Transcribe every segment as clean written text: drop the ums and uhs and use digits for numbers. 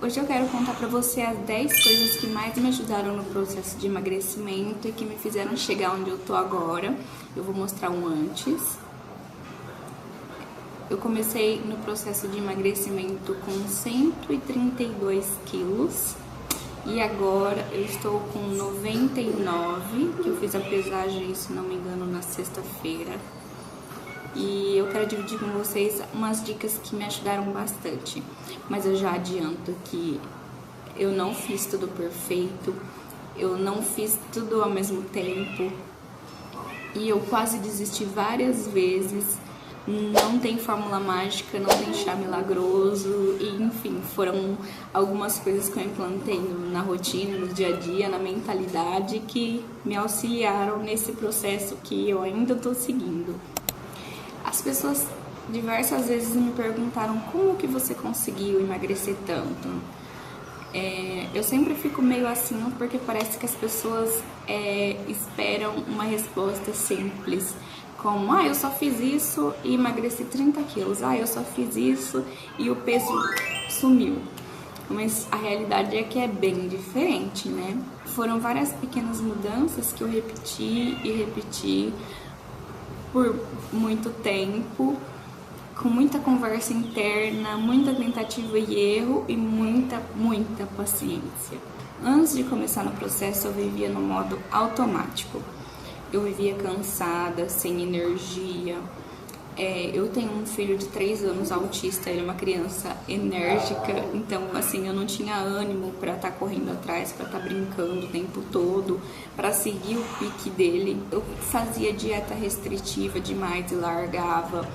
Hoje eu quero contar pra você as 10 coisas que mais me ajudaram no processo de emagrecimento e que me fizeram chegar onde eu tô agora. Eu vou mostrar um antes. Eu comecei no processo de emagrecimento com 132 quilos e agora eu estou com 99, que eu fiz a pesagem, se não me engano, na sexta-feira. E eu quero dividir com vocês umas dicas que me ajudaram bastante. Mas eu já adianto que eu não fiz tudo perfeito, eu não fiz tudo ao mesmo tempo. E eu quase desisti várias vezes. Não tem fórmula mágica, não tem chá milagroso. E enfim, foram algumas coisas que eu implantei na rotina, no dia a dia, na mentalidade, que me auxiliaram nesse processo que eu ainda estou seguindo. As pessoas diversas vezes me perguntaram como que você conseguiu emagrecer tanto. Eu sempre fico meio assim, porque parece que as pessoas esperam uma resposta simples, como, eu só fiz isso e emagreci 30 quilos, eu só fiz isso e o peso sumiu. Mas a realidade é que é bem diferente, né? Foram várias pequenas mudanças que eu repeti e repeti por muito tempo, com muita conversa interna, muita tentativa e erro e muita paciência. Antes de começar no processo, eu vivia no modo automático. Eu vivia cansada, sem energia. Eu tenho um filho de 3 anos autista, ele é uma criança enérgica, então assim, eu não tinha ânimo para estar correndo atrás, para estar brincando o tempo todo, para seguir o pique dele. Eu fazia dieta restritiva demais e largava.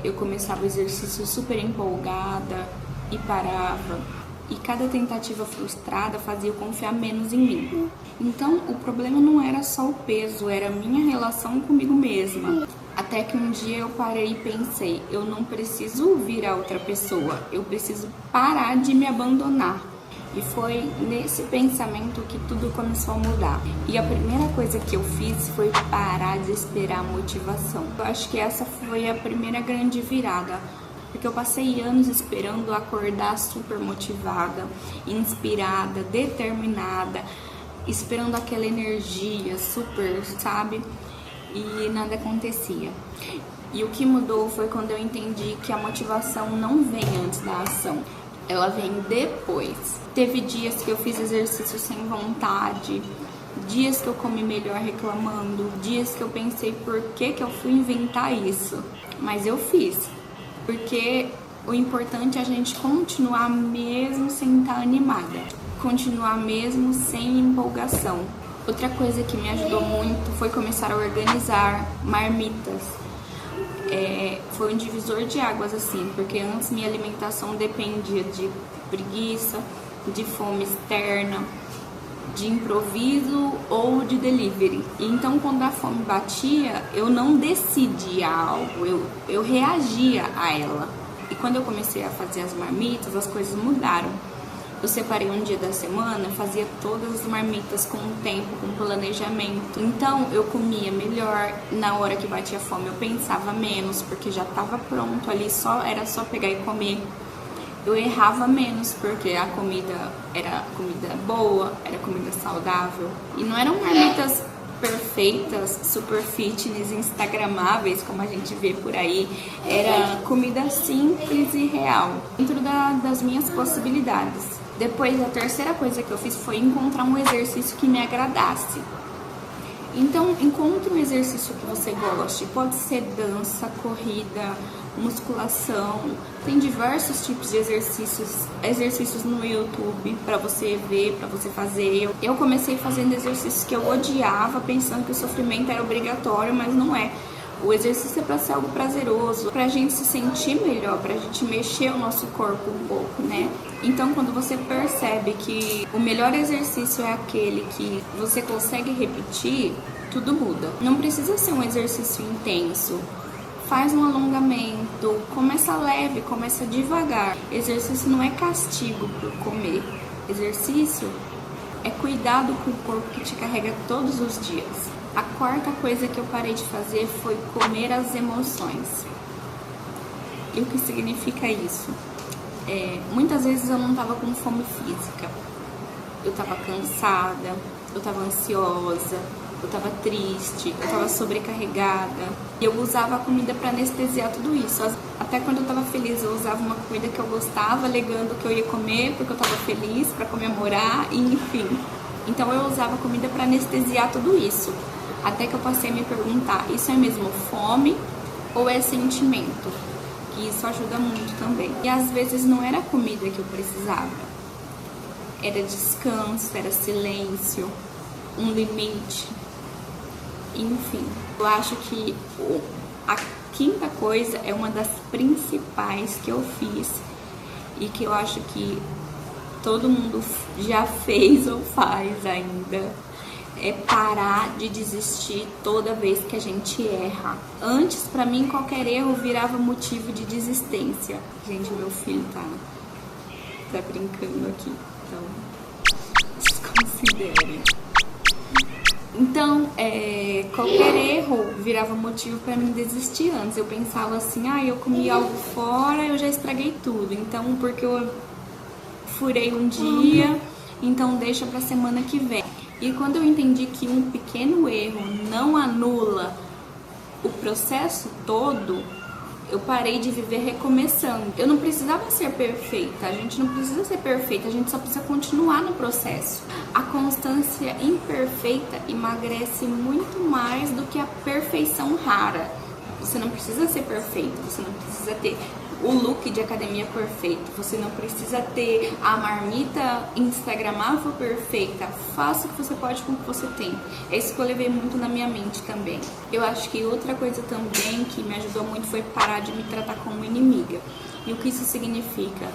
Eu começava o exercício super empolgada e parava. E cada tentativa frustrada fazia eu confiar menos em mim. Então, o problema não era só o peso, era a minha relação comigo mesma. Até que um dia eu parei e pensei, eu não preciso virar outra pessoa, eu preciso parar de me abandonar. E foi nesse pensamento que tudo começou a mudar. E a primeira coisa que eu fiz foi parar de esperar a motivação. Eu acho que essa foi a primeira grande virada. Porque eu passei anos esperando acordar super motivada, inspirada, determinada, esperando aquela energia super, sabe? E nada acontecia. E o que mudou foi quando eu entendi que a motivação não vem antes da ação, ela vem depois. Teve dias que eu fiz exercício sem vontade, dias que eu comi melhor reclamando, dias que eu pensei por que eu fui inventar isso, mas eu fiz. Porque o importante é a gente continuar mesmo sem estar animada, continuar mesmo sem empolgação. Outra coisa que me ajudou muito foi começar a organizar marmitas. Foi um divisor de águas assim, porque antes minha alimentação dependia de preguiça, de fome externa, de improviso ou de delivery. Então, quando a fome batia, eu não decidia algo, eu reagia a ela. E quando eu comecei a fazer as marmitas, as coisas mudaram. Eu separei um dia da semana, fazia todas as marmitas com tempo, com planejamento. Então, eu comia melhor. Na hora que batia fome, eu pensava menos, porque já estava pronto ali, era só pegar e comer. Eu errava menos, porque a comida era comida boa, era comida saudável. E não eram marmitas perfeitas, super fitness, instagramáveis, como a gente vê por aí. Era comida simples e real, dentro das minhas possibilidades. Depois, a terceira coisa que eu fiz foi encontrar um exercício que me agradasse. Então, encontre um exercício que você goste. Pode ser dança, corrida, musculação. Tem diversos tipos de exercícios no YouTube para você ver, para você fazer. Eu comecei fazendo exercícios que eu odiava, pensando que o sofrimento era obrigatório, mas não é. O exercício é para ser algo prazeroso, pra gente se sentir melhor, pra gente mexer o nosso corpo um pouco, né? Então, quando você percebe que o melhor exercício é aquele que você consegue repetir, tudo muda. Não precisa ser um exercício intenso. Faz um alongamento, começa leve, começa devagar. Exercício não é castigo por comer. Exercício é cuidado com o corpo que te carrega todos os dias. A quarta coisa que eu parei de fazer foi comer as emoções. E o que significa isso? Muitas vezes eu não tava com fome física. Eu tava cansada, eu tava ansiosa, eu tava triste, eu tava sobrecarregada. E eu usava a comida pra anestesiar tudo isso. Até quando eu tava feliz, eu usava uma comida que eu gostava, alegando que eu ia comer porque eu tava feliz, pra comemorar, e enfim. Então eu usava a comida pra anestesiar tudo isso. Até que eu passei a me perguntar, isso é mesmo fome ou é sentimento? Que isso ajuda muito também. E às vezes não era a comida que eu precisava. Era descanso, era silêncio, um limite, enfim. Eu acho que a quinta coisa é uma das principais que eu fiz e que eu acho que todo mundo já fez ou faz ainda, é parar de desistir toda vez que a gente erra. Antes, pra mim, qualquer erro virava motivo de desistência. Gente, meu filho tá brincando aqui, então desconsiderem. Então, qualquer erro virava motivo pra mim desistir antes. Eu pensava assim, eu comi algo fora, eu já estraguei tudo. Então, porque eu furei um dia, então deixa pra semana que vem. E quando eu entendi que um pequeno erro não anula o processo todo, eu parei de viver recomeçando. Eu não precisava ser perfeita, a gente não precisa ser perfeita, a gente só precisa continuar no processo. A constância imperfeita emagrece muito mais do que a perfeição rara. Você não precisa ser perfeito, você não precisa ter o look de academia perfeito, você não precisa ter a marmita instagramável perfeita. Faça o que você pode com o que você tem. É isso que eu levei muito na minha mente também. Eu acho que outra coisa também que me ajudou muito foi parar de me tratar como inimiga. E o que isso significa?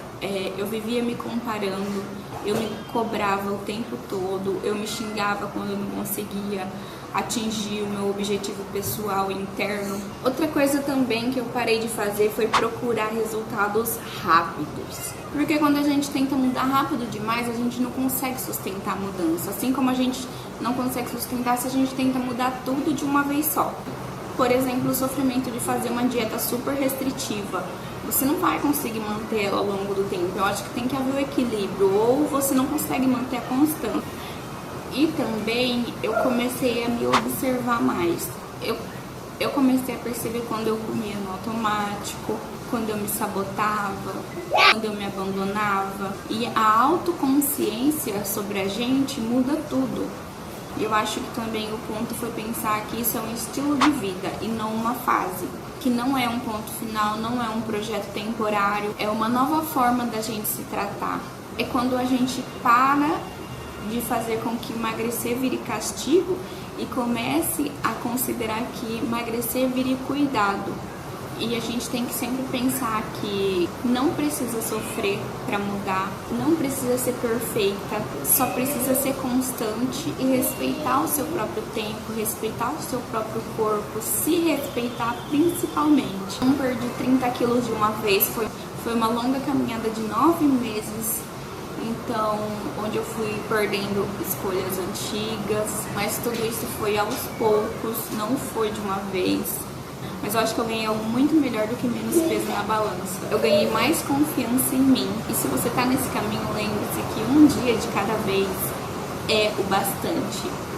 Eu vivia me comparando, eu me cobrava o tempo todo, eu me xingava quando eu não conseguia atingir o meu objetivo pessoal interno. Outra coisa também que eu parei de fazer foi procurar resultados rápidos. Porque quando a gente tenta mudar rápido demais, a gente não consegue sustentar a mudança. Assim como a gente não consegue sustentar se a gente tenta mudar tudo de uma vez só. Por exemplo, o sofrimento de fazer uma dieta super restritiva. Você não vai conseguir manter ela ao longo do tempo. Eu acho que tem que haver o equilíbrio. Ou você não consegue manter a constância. E também eu comecei a me observar mais. Eu comecei a perceber quando eu comia no automático, quando eu me sabotava, quando eu me abandonava. E a autoconsciência sobre a gente muda tudo. Eu acho que também o ponto foi pensar que isso é um estilo de vida e não uma fase. Que não é um ponto final, não é um projeto temporário, é uma nova forma da gente se tratar. É quando a gente para de fazer com que emagrecer vire castigo e comece a considerar que emagrecer vire cuidado. E a gente tem que sempre pensar que não precisa sofrer para mudar, não precisa ser perfeita, só precisa ser constante e respeitar o seu próprio tempo, respeitar o seu próprio corpo, se respeitar principalmente. Não perdi 30 quilos de uma vez, foi uma longa caminhada de 9 meses. Então, onde eu fui perdendo escolhas antigas, mas tudo isso foi aos poucos, não foi de uma vez. Mas eu acho que eu ganhei algo muito melhor do que menos peso na balança. Eu ganhei mais confiança em mim. E se você tá nesse caminho, lembre-se que um dia de cada vez é o bastante.